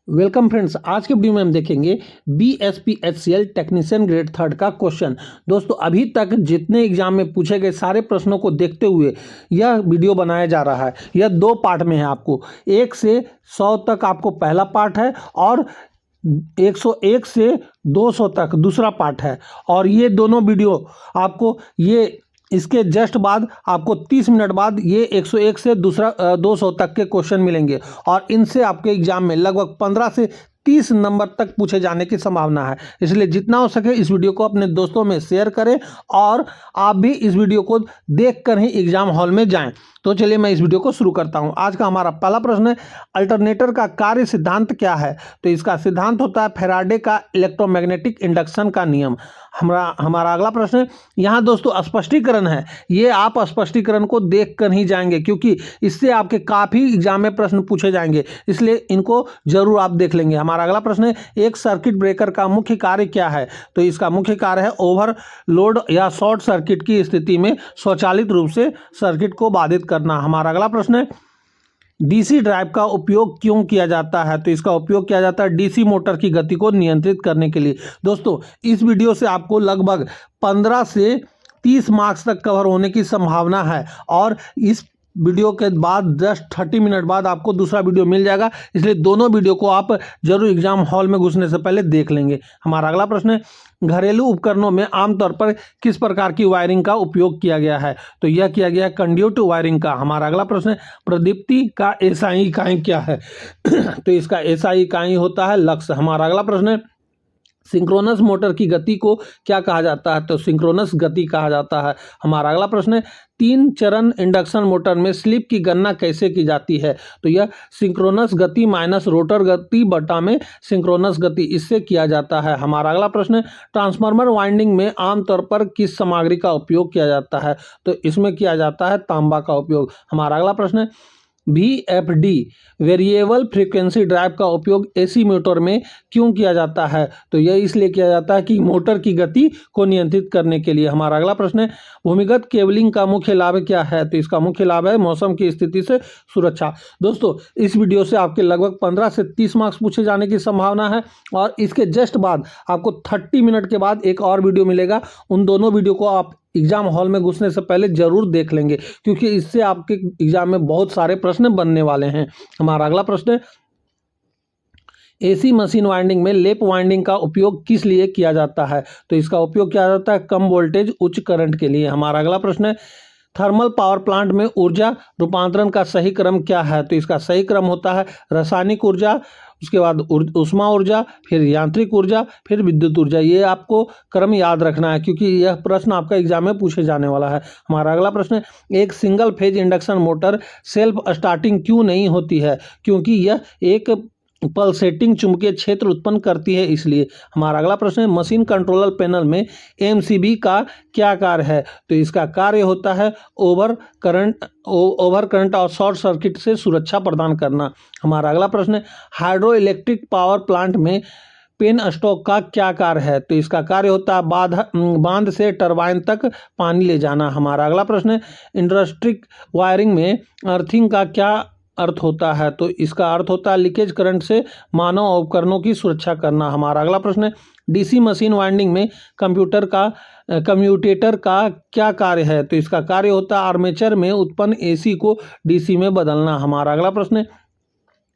Welcome friends, आज के video में हम देखेंगे BSPHCL टेक्नीशियन ग्रेड 3 का क्वेश्चन। दोस्तों, अभी तक जितने एग्जाम में पूछे गए सारे प्रश्नों को देखते हुए यह वीडियो बनाया जा रहा है। यह दो पार्ट में है। आपको 1 से 100 तक आपको पहला पार्ट है और 101 से 200 तक दूसरा पार्ट है। और ये दोनों वीडियो आपको इसके जस्ट बाद आपको 30 मिनट बाद ये 101 से 200 तक के क्वेश्चन मिलेंगे और इनसे आपके एग्जाम में लगभग 15 से 30 नंबर तक पूछे जाने की संभावना है। इसलिए जितना हो सके इस वीडियो को अपने दोस्तों में शेयर करें और आप भी इस वीडियो को देखकर ही एग्जाम हॉल में जाएं। तो चलिए मैं इस वीडियो को शुरू करता हूं। आज का हमारा पहला प्रश्न है, अल्टरनेटर का कार्य सिद्धांत क्या है? तो इसका सिद्धांत होता है फैराडे का इलेक्ट्रोमैग्नेटिक इंडक्शन का नियम। हमारा अगला प्रश्न है, यहाँ दोस्तों स्पष्टीकरण है। ये आप स्पष्टीकरण को देख कर ही जाएंगे क्योंकि इससे आपके काफ़ी एग्जाम में प्रश्न पूछे जाएंगे, इसलिए इनको जरूर आप देख लेंगे। हमारा अगला प्रश्न है, एक सर्किट ब्रेकर का मुख्य कार्य क्या है? तो इसका मुख्य कार्य है ओवरलोड या शॉर्ट सर्किट की स्थिति में स्वचालित रूप से सर्किट को बाधित करना। हमारा अगला प्रश्न है, डीसी ड्राइव का उपयोग क्यों किया जाता है? तो इसका उपयोग किया जाता है डीसी मोटर की गति को नियंत्रित करने के लिए। दोस्तों, इस वीडियो से आपको लगभग 15 से 30 मार्क्स तक कवर होने की संभावना है और इस वीडियो के बाद 10-30 मिनट बाद आपको दूसरा वीडियो मिल जाएगा, इसलिए दोनों वीडियो को आप जरूर एग्जाम हॉल में घुसने से पहले देख लेंगे। हमारा अगला प्रश्न है, घरेलू उपकरणों में आमतौर पर किस प्रकार की वायरिंग का उपयोग किया गया है? तो यह किया गया है कंड्यूटिव वायरिंग का। हमारा अगला प्रश्न है, प्रदीप्ति का एसआई इकाई क्या है? तो इसका एसआई इकाई होता है लक्स। हमारा अगला प्रश्न है, सिंक्रोनस मोटर की गति को क्या कहा जाता है? तो सिंक्रोनस गति कहा जाता है। हमारा अगला प्रश्न है, 3 चरण इंडक्शन मोटर में स्लिप की गणना कैसे की जाती है? तो यह सिंक्रोनस गति माइनस रोटर गति बटा में सिंक्रोनस गति, इससे किया जाता है। हमारा अगला प्रश्न है, ट्रांसफार्मर वाइंडिंग में आमतौर पर किस सामग्री का उपयोग किया जाता है? तो इसमें किया जाता है तांबा का उपयोग। हमारा अगला प्रश्न है, VFD वेरिएबल फ्रीक्वेंसी ड्राइव का उपयोग एसी मोटर में क्यों किया जाता है? तो यह इसलिए किया जाता है कि मोटर की गति को नियंत्रित करने के लिए। हमारा अगला प्रश्न है, भूमिगत केबलिंग का मुख्य लाभ क्या है? तो इसका मुख्य लाभ है मौसम की स्थिति से सुरक्षा। दोस्तों, इस वीडियो से आपके लगभग 15 से 30 मार्क्स पूछे जाने की संभावना है और इसके जस्ट बाद आपको 30 मिनट के बाद एक और वीडियो मिलेगा। उन दोनों वीडियो को आप एग्जाम हॉल में घुसने से पहले जरूर देख लेंगे क्योंकि इससे आपके एग्जाम में बहुत सारे प्रश्न बनने वाले हैं। हमारा अगला प्रश्न है, एसी मशीन वाइंडिंग में लेप वाइंडिंग का उपयोग किस लिए किया जाता है? तो इसका उपयोग किया जाता है कम वोल्टेज उच्च करंट के लिए। हमारा अगला प्रश्न है, थर्मल पावर प्लांट में ऊर्जा रूपांतरण का सही क्रम क्या है? तो इसका सही क्रम होता है रासायनिक ऊर्जा, उसके बाद ऊष्मा ऊर्जा, फिर यांत्रिक ऊर्जा, फिर विद्युत ऊर्जा। ये आपको क्रम याद रखना है क्योंकि यह प्रश्न आपका एग्जाम में पूछे जाने वाला है। हमारा अगला प्रश्न है, एक single phase induction motor self starting क्यों नहीं होती है? क्योंकि यह एक पल्सेटिंग चुंबकीय क्षेत्र उत्पन्न करती है, इसलिए। हमारा अगला प्रश्न है, मशीन कंट्रोलर पैनल में MCB का क्या कार्य है? तो इसका कार्य होता है ओवर करंट और शॉर्ट सर्किट से सुरक्षा प्रदान करना। हमारा अगला प्रश्न है, हाइड्रो इलेक्ट्रिक पावर प्लांट में पेन स्टॉक का क्या कार्य है? तो इसका कार्य होता है बांध से टरबाइन तक पानी ले जाना। हमारा अगला प्रश्न है, इंडस्ट्रिक वायरिंग में अर्थिंग का क्या अर्थ होता है? तो इसका अर्थ होता है लीकेज करंट से मानव उपकरणों की सुरक्षा करना। हमारा अगला प्रश्न है, डीसी मशीन वाइंडिंग में कम्यूटेटर का क्या कार्य है? तो इसका कार्य होता है आर्मेचर में उत्पन्न एसी को डीसी में बदलना। हमारा अगला प्रश्न है,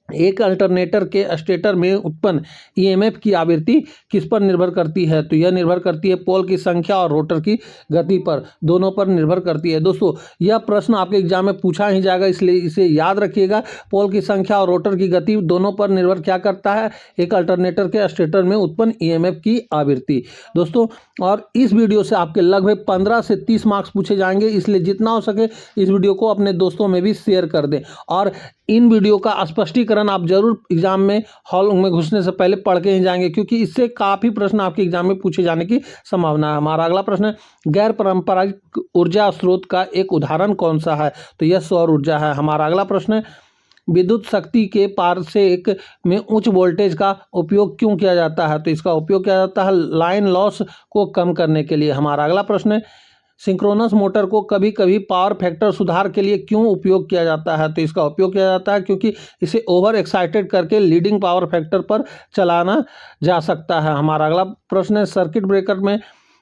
एक अल्टरनेटर के स्टेटर में उत्पन्न ईएमएफ की आवृत्ति किस पर निर्भर करती है? तो यह निर्भर करती है पोल की संख्या और रोटर की गति पर, दोनों पर निर्भर करती है। दोस्तों, यह प्रश्न आपके एग्जाम में पूछा ही जाएगा, इसलिए इसे याद रखिएगा। पोल की संख्या और रोटर की गति दोनों पर निर्भर क्या करता है? एक अल्टरनेटर के स्टेटर में उत्पन्न ईएमएफ की आवृत्ति। दोस्तों, और इस वीडियो से आपके लगभग 15 से 30 मार्क्स पूछे जाएंगे, इसलिए जितना हो सके इस वीडियो को अपने दोस्तों में भी शेयर कर दें और इन वीडियो का स्पष्टीकरण आप जरूर एग्जाम में हॉल में घुसने से पहले पढ़ के ही जाएंगे क्योंकि इससे काफ़ी प्रश्न आपके एग्जाम में पूछे जाने की संभावना है। हमारा अगला प्रश्न है, गैर पारंपरिक ऊर्जा स्रोत का एक उदाहरण कौन सा है? तो यह सौर ऊर्जा है। हमारा अगला प्रश्न है, विद्युत शक्ति के पार्श्व में उच्च वोल्टेज का उपयोग क्यों किया जाता है? तो इसका उपयोग किया जाता है लाइन लॉस को कम करने के लिए। हमारा अगला प्रश्न है, सिंक्रोनस मोटर को कभी कभी पावर फैक्टर सुधार के लिए क्यों उपयोग किया जाता है? तो इसका उपयोग किया जाता है क्योंकि इसे ओवर एक्साइटेड करके लीडिंग पावर फैक्टर पर चलाना जा सकता है। हमारा अगला प्रश्न है, सर्किट ब्रेकर में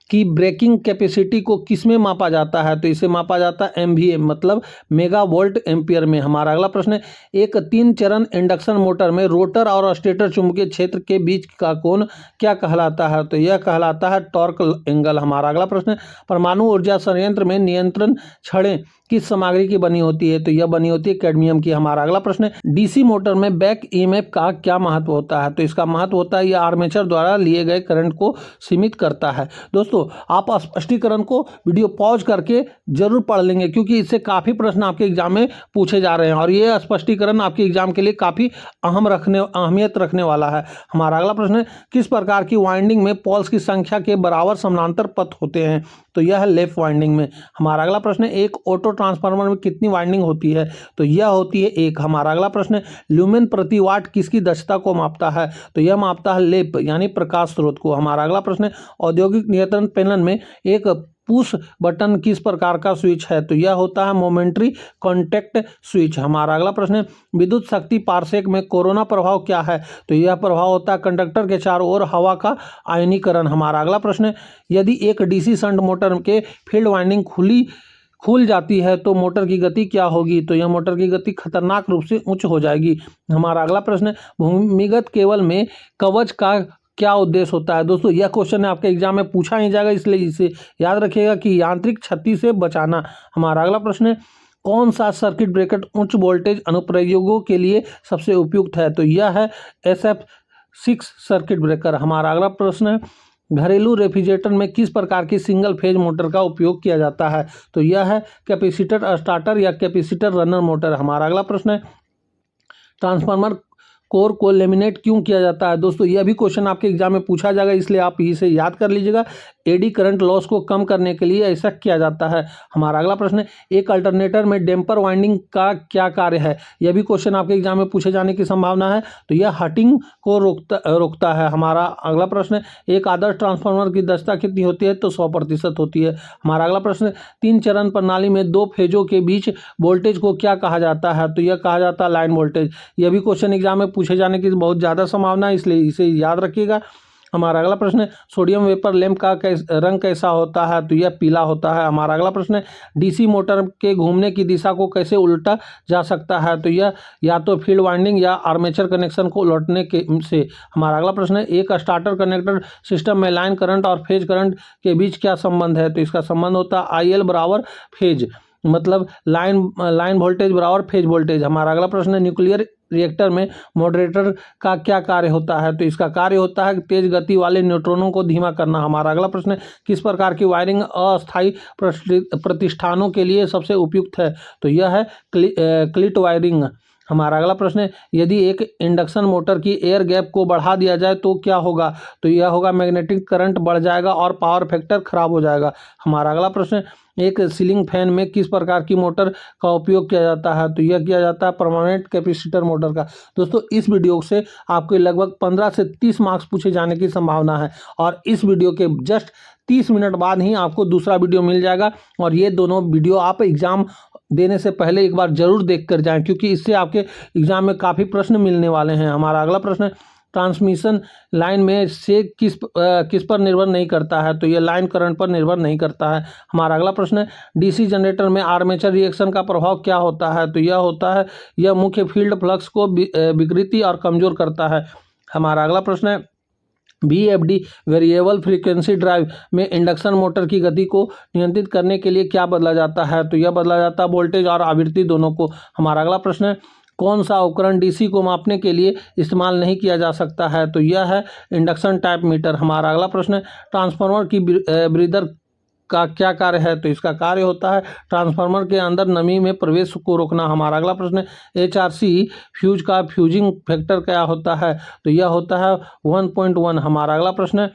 की ब्रेकिंग कैपेसिटी को किसमें मापा जाता है? तो इसे मापा जाता है एमवीए मतलब मेगा वोल्ट एम्पियर में। हमारा अगला प्रश्न है, एक 3 चरण इंडक्शन मोटर में रोटर और स्टेटर चुंबकीय क्षेत्र के बीच का कोण क्या कहलाता है? तो यह कहलाता है टॉर्क एंगल। हमारा अगला प्रश्न है, परमाणु ऊर्जा संयंत्र में नियंत्रण छड़ें किस सामग्री की बनी होती है? तो यह बनी होती है कैडमियम की। हमारा अगला प्रश्न है, डीसी मोटर में बैक ईएमएफ का क्या महत्व होता है? तो इसका महत्व होता है यह आर्मेचर द्वारा लिए गए करंट को सीमित करता है। दोस्तों, आप स्पष्टीकरण को वीडियो पॉज करके जरूर पढ़ लेंगे क्योंकि इससे काफ़ी प्रश्न आपके एग्जाम में पूछे जा रहे हैं और ये स्पष्टीकरण आपके एग्जाम के लिए काफ़ी अहमियत रखने वाला है। हमारा अगला प्रश्न है, किस प्रकार की वाइंडिंग में पोल्स की संख्या के बराबर समानांतर पथ होते हैं? तो यह है लेफ्ट वाइंडिंग में। हमारा अगला प्रश्न है, एक ऑटो ट्रांसफार्मर में कितनी वाइंडिंग होती है? तो यह होती है एक। हमारा अगला प्रश्न है, ल्यूमेन प्रति वाट किसकी दक्षता को मापता है? तो यह मापता है लेप यानी प्रकाश स्रोत को। हमारा अगला प्रश्न है, औद्योगिक नियंत्रण पैनल में एक पुश बटन किस प्रकार का स्विच है? तो यह होता है मोमेंट्री कॉन्टैक्ट स्विच। हमारा अगला प्रश्न है, विद्युत शक्ति पारसेक में कोरोना प्रभाव क्या है? तो यह प्रभाव होता है कंडक्टर के चारों ओर हवा का आयनीकरण। हमारा अगला प्रश्न है, यदि एक डीसी शंट मोटर के फील्ड वाइंडिंग खुल जाती है तो मोटर की गति क्या होगी? तो यह मोटर की गति खतरनाक रूप से उच्च हो जाएगी। हमारा अगला प्रश्न है, भूमिगत केबल में कवच का क्या उद्देश्य होता है? दोस्तों, यह क्वेश्चन आपके एग्जाम में पूछा ही जाएगा, इसलिए इसे याद रखिएगा कि यांत्रिक क्षति से बचाना। हमारा अगला प्रश्न है, कौन सा सर्किट ब्रेकर उच्च वोल्टेज अनुप्रयोगों के लिए सबसे उपयुक्त है? तो यह है SF6 सर्किट ब्रेकर। हमारा अगला प्रश्न है, घरेलू रेफ्रिजरेटर में किस प्रकार की सिंगल फेज मोटर का उपयोग किया जाता है? तो यह है कैपेसिटर स्टार्टर या कैपेसिटर रनर मोटर। हमारा अगला प्रश्न है, ट्रांसफार्मर कोर को लेमिनेट क्यों किया जाता है? दोस्तों, यह भी क्वेश्चन आपके एग्जाम में पूछा जाएगा, इसलिए आप इसे याद कर लीजिएगा। एडी करंट लॉस को कम करने के लिए ऐसा किया जाता है। हमारा अगला प्रश्न है, एक अल्टरनेटर में डैम्पर वाइंडिंग का क्या कार्य है? यह भी क्वेश्चन आपके एग्जाम में पूछे जाने की संभावना है। तो यह हटिंग को रोकता है। हमारा अगला प्रश्न है, एक आदर्श ट्रांसफार्मर की दक्षता कितनी होती है? तो 100% होती है। हमारा अगला प्रश्न है, 3 चरण प्रणाली में 2 फेजों के बीच वोल्टेज को क्या कहा जाता है? तो यह कहा जाता है लाइन वोल्टेज। यह भी क्वेश्चन एग्जाम में पूछे जाने की बहुत ज़्यादा संभावना है, इसलिए इसे याद रखिएगा। हमारा अगला प्रश्न है, सोडियम वेपर लैंप का रंग कैसा होता है? तो यह पीला होता है। हमारा अगला प्रश्न है, डीसी मोटर के घूमने की दिशा को कैसे उल्टा जा सकता है? तो यह या तो फील्ड वाइंडिंग या आर्मेचर कनेक्शन को उलटने के से। हमारा अगला प्रश्न है, एक स्टार्टर कनेक्टर सिस्टम में लाइन करंट और फेज करंट के बीच क्या संबंध है? तो इसका संबंध होता है IL बराबर फेज मतलब लाइन वोल्टेज बराबर फेज वोल्टेज। हमारा अगला प्रश्न है, न्यूक्लियर रिएक्टर में मॉडरेटर का क्या कार्य होता है? तो इसका कार्य होता है तेज गति वाले न्यूट्रॉनों को धीमा करना। हमारा अगला प्रश्न है, किस प्रकार की वायरिंग अस्थायी प्रतिष्ठानों के लिए सबसे उपयुक्त है? तो यह है क्लिट वायरिंग। हमारा अगला प्रश्न है, यदि एक इंडक्शन मोटर की एयर गैप को बढ़ा दिया जाए तो क्या होगा? तो यह होगा मैग्नेटिक करंट बढ़ जाएगा और पावर फैक्टर खराब हो जाएगा। हमारा अगला प्रश्न है, एक सीलिंग फैन में किस प्रकार की मोटर का उपयोग किया जाता है? तो यह किया जाता है परमानेंट कैपेसिटर मोटर का। दोस्तों, इस वीडियो से आपके लगभग 15 से 30 मार्क्स पूछे जाने की संभावना है और इस वीडियो के जस्ट 30 मिनट बाद ही आपको दूसरा वीडियो मिल जाएगा और ये दोनों वीडियो आप एग्जाम देने से पहले एक बार जरूर देख कर जाएं क्योंकि इससे आपके एग्जाम में काफ़ी प्रश्न मिलने वाले हैं। हमारा अगला प्रश्न है, ट्रांसमिशन लाइन में से किस पर निर्भर नहीं करता है? तो ये लाइन करंट पर निर्भर नहीं करता है। हमारा अगला प्रश्न है, डीसी जनरेटर में आर्मेचर रिएक्शन का प्रभाव क्या होता है? तो यह होता है यह मुख्य फील्ड फ्लक्स को विकृति और कमजोर करता है। हमारा अगला प्रश्न है, VFD वेरिएबल फ्रीक्वेंसी ड्राइव में इंडक्शन मोटर की गति को नियंत्रित करने के लिए क्या बदला जाता है? तो यह बदला जाता है वोल्टेज और आवृत्ति दोनों को। हमारा अगला प्रश्न है, कौन सा उपकरण डीसी को मापने के लिए इस्तेमाल नहीं किया जा सकता है? तो यह है इंडक्शन टाइप मीटर। हमारा अगला प्रश्न है, ट्रांसफार्मर की ब्रीदर का क्या कार्य है? तो इसका कार्य होता है ट्रांसफार्मर के अंदर नमी में प्रवेश को रोकना। हमारा अगला प्रश्न है, HRC फ्यूज का फ्यूजिंग फैक्टर क्या होता है? तो यह होता है 1.1। हमारा अगला प्रश्न है,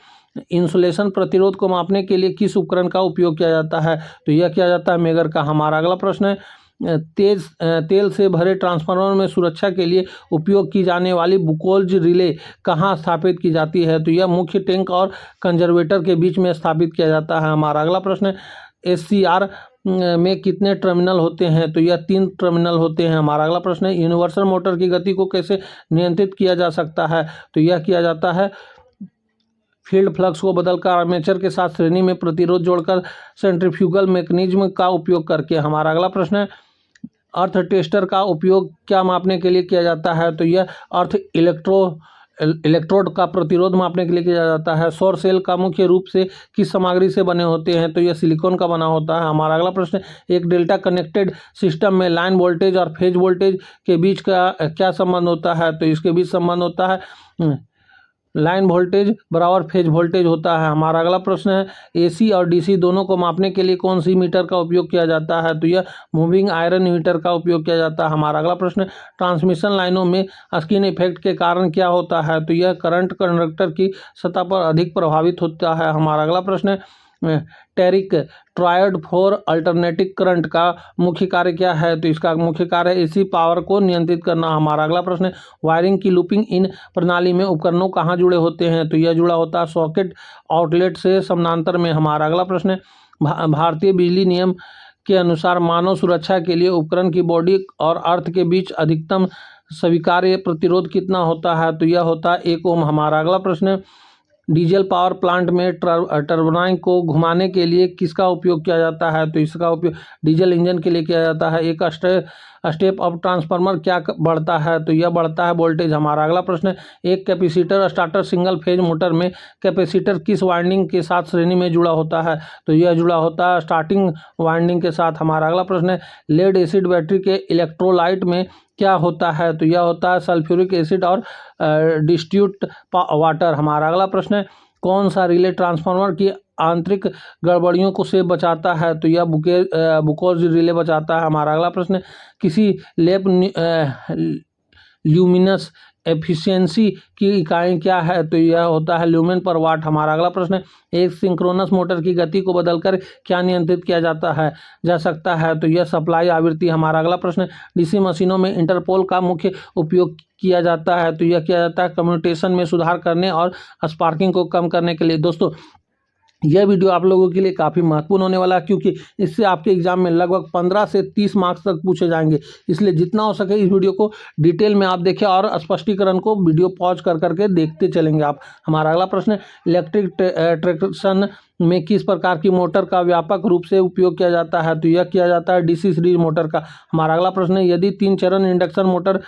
इंसुलेशन प्रतिरोध को मापने के लिए किस उपकरण का उपयोग किया जाता है? तो यह किया जाता है मेगर का। हमारा अगला प्रश्न है, तेल से भरे ट्रांसफार्मर में सुरक्षा के लिए उपयोग की जाने वाली बुकोल्ज रिले कहाँ स्थापित की जाती है? तो यह मुख्य टैंक और कंजर्वेटर के बीच में स्थापित किया जाता है। हमारा अगला प्रश्न है, SCR में कितने टर्मिनल होते हैं? तो यह 3 टर्मिनल होते हैं। हमारा अगला प्रश्न है यूनिवर्सल मोटर की गति को कैसे नियंत्रित किया जा सकता है? तो यह किया जाता है फील्ड फ्लक्स को बदलकर आर्मेचर के साथ श्रेणी में प्रतिरोध जोड़कर सेंट्रीफ्यूगल मैकेनिज्म का उपयोग करके। हमारा अगला प्रश्न है अर्थ टेस्टर का उपयोग क्या मापने के लिए किया जाता है? तो यह अर्थ इलेक्ट्रोड का प्रतिरोध मापने के लिए किया जाता है। सौर सेल का मुख्य रूप से किस सामग्री से बने होते हैं? तो यह सिलिकॉन का बना होता है। हमारा अगला प्रश्न एक डेल्टा कनेक्टेड सिस्टम में लाइन वोल्टेज और फेज वोल्टेज के बीच का क्या संबंध होता है? तो इसके बीच संबंध होता है लाइन वोल्टेज बराबर फेज वोल्टेज होता है। हमारा अगला प्रश्न है AC और DC दोनों को मापने के लिए कौन सी मीटर का उपयोग किया जाता है? तो यह मूविंग आयरन मीटर का उपयोग किया जाता है। हमारा अगला प्रश्न ट्रांसमिशन लाइनों में स्किन इफेक्ट के कारण क्या होता है? तो यह करंट कंडक्टर की सतह पर अधिक प्रभावित होता है। हमारा अगला प्रश्न है टेरिक ट्रायड फॉर अल्टरनेटिंग करंट का मुख्य कार्य क्या है? तो इसका मुख्य कार्य है AC पावर को नियंत्रित करना। हमारा अगला प्रश्न है वायरिंग की लूपिंग इन प्रणाली में उपकरणों कहाँ जुड़े होते हैं? तो यह जुड़ा होता है सॉकेट आउटलेट से समानांतर में। हमारा अगला प्रश्न है भारतीय बिजली नियम के अनुसार मानव सुरक्षा के लिए उपकरण की बॉडी और अर्थ के बीच अधिकतम स्वीकार्य प्रतिरोध कितना होता है? तो यह होता है 1 ओम। हमारा अगला प्रश्न है डीजल पावर प्लांट में टर्बाइन को घुमाने के लिए किसका उपयोग किया जाता है? तो इसका उपयोग डीजल इंजन के लिए किया जाता है। एक स्टेप अप ट्रांसफार्मर क्या बढ़ता है? तो यह बढ़ता है वोल्टेज। हमारा अगला प्रश्न है एक capacitor starter single phase motor में कैपेसिटर किस वाइंडिंग के साथ श्रेणी में जुड़ा होता है? तो यह जुड़ा होता है स्टार्टिंग वाइंडिंग के साथ। हमारा अगला प्रश्न है लेड एसिड बैटरी के इलेक्ट्रोलाइट में क्या होता है? तो यह होता है सल्फ्यूरिक एसिड और डिस्ट्यूट वाटर। हमारा अगला प्रश्न है कौन सा रिले ट्रांसफार्मर की आंतरिक गड़बड़ियों को से बचाता है? तो यह बुकोज रिले बचाता है। हमारा अगला प्रश्न है किसी लैप ल्यूमिनस एफिशिएंसी की इकाई क्या है? तो यह होता है ल्यूमेन पर वाट। हमारा अगला प्रश्न है एक सिंक्रोनस मोटर की गति को बदलकर क्या नियंत्रित किया जा सकता है? तो यह सप्लाई आवृत्ति। हमारा अगला प्रश्न है डीसी मशीनों में इंटरपोल का मुख्य उपयोग किया जाता है? तो यह किया जाता है कम्युनिकेशन में सुधार करने और स्पार्किंग को कम करने के लिए। दोस्तों यह वीडियो आप लोगों के लिए काफ़ी महत्वपूर्ण होने वाला है क्योंकि इससे आपके एग्जाम में लगभग 15 से 30 मार्क्स तक पूछे जाएंगे। इसलिए जितना हो सके इस वीडियो को डिटेल में आप देखें और स्पष्टीकरण को वीडियो पॉज कर करके देखते चलेंगे आप। हमारा अगला प्रश्न है इलेक्ट्रिक ट्रैक्शन में किस प्रकार की मोटर का व्यापक रूप से उपयोग किया जाता है? तो यह किया जाता है DC सीरीज मोटर का। हमारा अगला प्रश्न है यदि 3 चरण इंडक्शन मोटर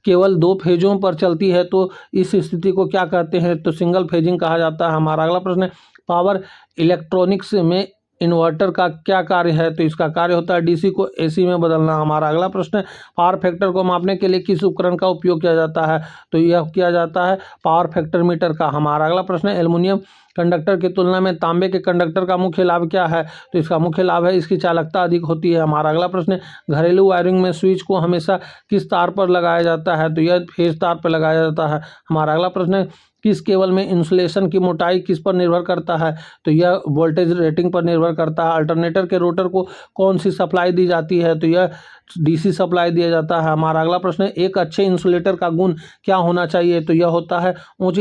केवल 2 फेजों पर चलती है तो इस स्थिति को क्या कहते हैं? तो सिंगल फेजिंग कहा जाता है। हमारा अगला प्रश्न है पावर इलेक्ट्रॉनिक्स में इन्वर्टर का क्या कार्य है? तो इसका कार्य होता है DC को AC में बदलना। हमारा अगला प्रश्न है पावर फैक्टर को मापने के लिए किस उपकरण का उपयोग किया जाता है? तो यह किया जाता है पावर फैक्टर मीटर का। हमारा अगला प्रश्न है एल्युमिनियम कंडक्टर की तुलना में तांबे के कंडक्टर का मुख्य लाभ क्या है? तो इसका मुख्य लाभ है इसकी चालकता अधिक होती है। हमारा अगला प्रश्न है घरेलू वायरिंग में स्विच को हमेशा किस तार पर लगाया जाता है? तो यह फेज तार पर लगाया जाता है। हमारा अगला प्रश्न है किस केबल में इंसुलेशन की मोटाई किस पर निर्भर करता है? तो यह वोल्टेज रेटिंग पर निर्भर करता है। अल्टरनेटर के रोटर को कौन सी सप्लाई दी जाती है? तो यह DC सप्लाई दिया जाता है। हमारा अगला प्रश्न है एक अच्छे इंसुलेटर का गुण क्या होना चाहिए? तो यह होता है उच्च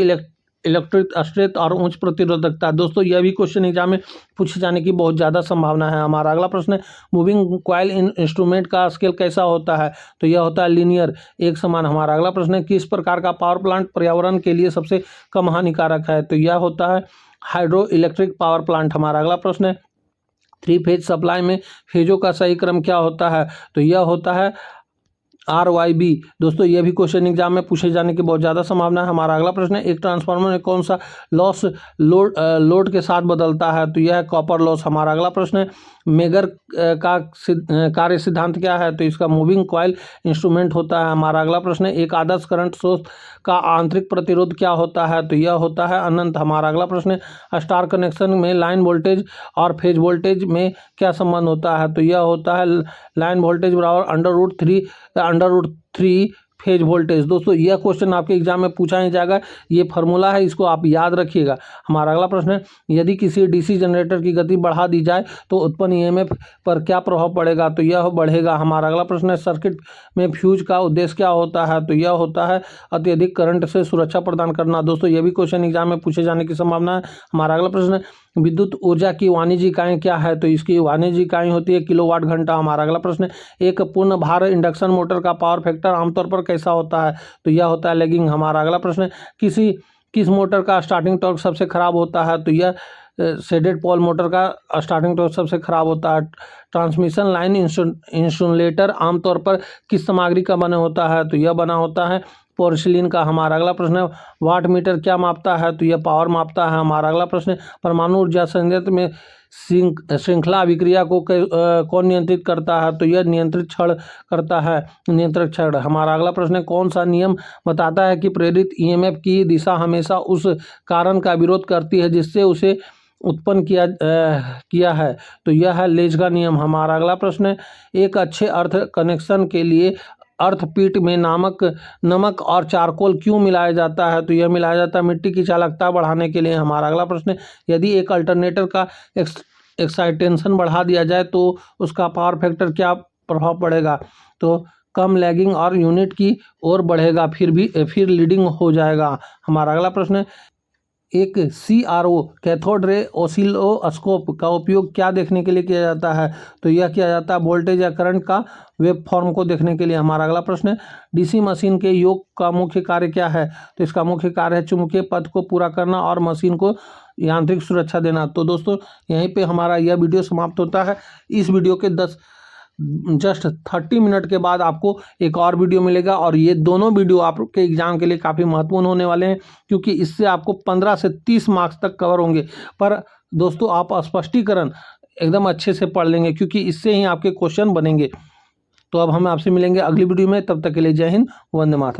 इलेक्ट्रिक स्ट्रेंथ और उच्च प्रतिरोधकता। दोस्तों यह भी क्वेश्चन एग्जाम में पूछे जाने की बहुत ज़्यादा संभावना है। हमारा अगला प्रश्न है मूविंग कॉइल इंस्ट्रूमेंट का स्केल कैसा होता है? तो यह होता है लीनियर एक समान। हमारा अगला प्रश्न है किस प्रकार का पावर प्लांट पर्यावरण के लिए सबसे कम हानिकारक है? तो यह होता है हाइड्रो इलेक्ट्रिक पावर प्लांट। हमारा अगला प्रश्न है 3 फेज सप्लाई में फेजों का सही क्रम क्या होता है? तो यह होता है RYB। दोस्तों यह भी क्वेश्चन एग्जाम में पूछे जाने की बहुत ज़्यादा संभावना है। हमारा अगला प्रश्न है एक ट्रांसफार्मर में कौन सा लॉस लोड के साथ बदलता है? तो यह है कॉपर लॉस। हमारा अगला प्रश्न है मेगर का कार्य सिद्धांत क्या है? तो इसका मूविंग कॉइल इंस्ट्रूमेंट होता है। हमारा अगला प्रश्न है एक आदर्श करंट सोर्स का आंतरिक प्रतिरोध क्या होता है? तो यह होता है अनंत। हमारा अगला प्रश्न है स्टार कनेक्शन में लाइन वोल्टेज और फेज वोल्टेज में क्या संबंध होता है? तो यह होता है लाइन वोल्टेज बराबर √3 फेज वोल्टेज। दोस्तों यह क्वेश्चन आपके एग्जाम में पूछा ही जाएगा। ये फार्मूला है, इसको आप याद रखिएगा। हमारा अगला प्रश्न है यदि किसी DC जनरेटर की गति बढ़ा दी जाए तो उत्पन्न EMF पर क्या प्रभाव पड़ेगा? तो यह बढ़ेगा। हमारा अगला प्रश्न है सर्किट में फ्यूज का उद्देश्य क्या होता है? तो यह होता है अत्यधिक करंट से सुरक्षा प्रदान करना। दोस्तों यह भी क्वेश्चन एग्जाम में पूछे जाने की संभावना है। हमारा अगला प्रश्न है विद्युत ऊर्जा की वाणिज्यिक इकाई क्या है? तो इसकी वाणिज्यिक इकाई होती है किलोवाट घंटा। हमारा अगला प्रश्न है, एक पूर्ण भार इंडक्शन मोटर का पावर फैक्टर आमतौर पर कैसा होता है? तो यह होता है लैगिंग। हमारा अगला प्रश्न है, किस मोटर का स्टार्टिंग टॉर्क सबसे खराब होता है? तो यह शेडेड पोल मोटर का स्टार्टिंग टॉर्क सबसे खराब होता है। ट्रांसमिशन लाइन इंसुलेटर आमतौर पर किस सामग्री का बना होता है? तो यह बना होता है पोर्सिलिन का। हमारा अगला प्रश्न है, वाट मीटर क्या मापता है? तो यह पावर मापता है। हमारा अगला प्रश्न है, परमाणु ऊर्जा संयंत्र में श्रृंखला अभिक्रिया को कौन नियंत्रित करता है? तो यह नियंत्रित छड़ करता है, नियंत्रक छड़। हमारा अगला प्रश्न है, कौन सा नियम बताता है कि प्रेरित ईएमएफ की दिशा हमेशा उस कारण का विरोध करती है जिससे उसे उत्पन्न किया है? तो यह है लेज का नियम। हमारा अगला प्रश्न है, एक अच्छे अर्थ कनेक्शन के लिए अर्थपीठ में नमक और चारकोल क्यों मिलाया जाता है? तो यह मिलाया जाता है मिट्टी की चालकता बढ़ाने के लिए। हमारा अगला प्रश्न है, यदि एक अल्टरनेटर का एक्साइटेशन बढ़ा दिया जाए तो उसका पावर फैक्टर क्या प्रभाव पड़ेगा? तो कम लैगिंग और यूनिट की ओर बढ़ेगा, फिर लीडिंग हो जाएगा। हमारा अगला प्रश्न है, एक CRO कैथोड रे ऑसिलोस्कोप का उपयोग क्या देखने के लिए किया जाता है? तो यह किया जाता है वोल्टेज या करंट का वेव फॉर्म को देखने के लिए। हमारा अगला प्रश्न है, DC मशीन के योग का मुख्य कार्य क्या है? तो इसका मुख्य कार्य है चुंबकीय पथ को पूरा करना और मशीन को यांत्रिक सुरक्षा देना। तो दोस्तों यहीं पे हमारा यह वीडियो समाप्त होता है। इस वीडियो के जस्ट 30 मिनट के बाद आपको एक और वीडियो मिलेगा और ये दोनों वीडियो आपके एग्जाम के लिए काफ़ी महत्वपूर्ण होने वाले हैं, क्योंकि इससे आपको 15 से 30 मार्क्स तक कवर होंगे। पर दोस्तों आप स्पष्टीकरण एकदम अच्छे से पढ़ लेंगे, क्योंकि इससे ही आपके क्वेश्चन बनेंगे। तो अब हम आपसे मिलेंगे अगली वीडियो में, तब तक के लिए जय हिंद, वंदे मातरम।